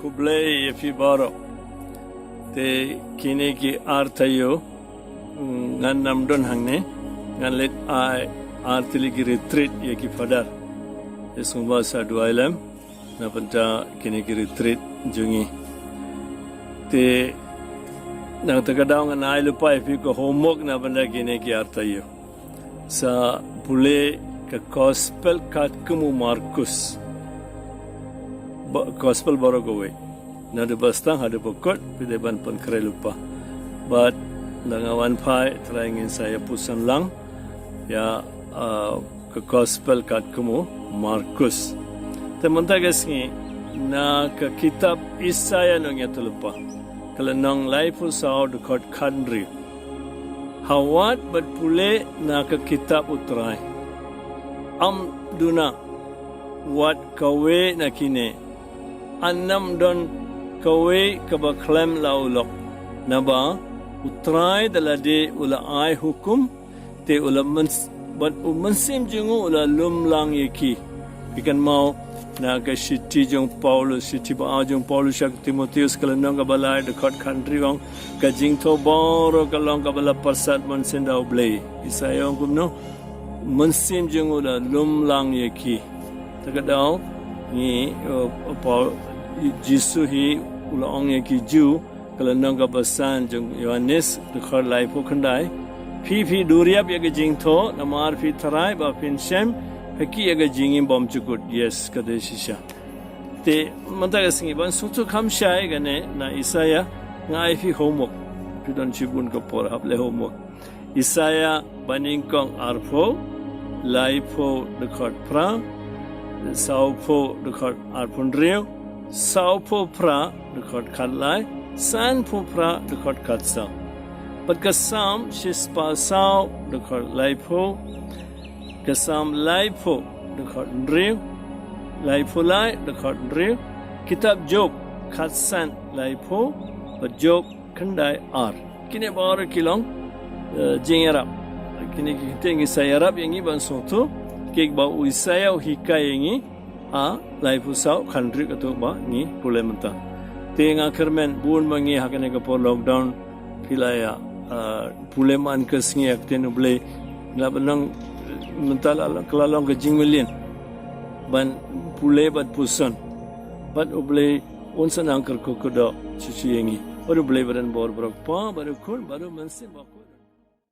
kublai efi baro te kini ki arthayo ngan namdon hangne ngan let ai artili ki retreat ye ki fadar esumba sa duailam na panta kini ki retreat jungi te nang tagadao ngan ai lupa efi ko homework na banda kini ki arthayo sa bule ka gospel kat kumu Markus gospel baru kowe na de bastang hade pokot pide ban pon kre lupa but langawan pai trying saya pusan lang ya ke gospel kat kumu Markus teman tagasngi na ke kitab Isaya nong ya lupa kalau nong life usau de kot country hawat but pule na ke kitab utrai am duna wat kawe na kine annam don kawe kabaklem laulok naba utrai dalade ula ai hukum te ula but umansim jungu ula lumlang yeki ikan mau na ka shiti jong Paulus shiti ba jong Paulus yak Timotheus kalanong kabalai de kot country wang ka jingtho boro kalong kabala persat mon senda oblei isayong kumno mansim jungu ula lumlang yeki tagadao ni Paul Jisu hi ulaong ye ki ju kalanong ka basan jong Yohanes de khar lai po khandai phi duriap ye ge jing tho namar phi tharai ba phin shem haki ye ge jing im bom chukut yes kade shisha te manta ga singi ban su chu kham shai ga ne na Isaya ngai phi homework phi don chibun ko por hap le homework Isaya baning kong arpho lai pho de khar pra sau pho de khar arphon reu sau po pra dekat khatlai san po pra dekat khatsa pat kasam shispa sau dekat laipo kasam laipo dekat drew laipo lai dekat drew kitab Job khatsan laipo pat Job khandai ar kine bar kilong jingarap kine kitengi sayarap yangi ban sotu kek ba uisaya hikai yangi a life usau country ka to ba ni pulementa tenga kermen bun mangi hakane ka por lockdown pilaya puleman ka singi akten ble labanang mental kelalong ka jingmelin ban pule bat pusan bat oble onsan angker ko kodo chuchi yengi baru ble baran bor brok pa baru kun baru manse ba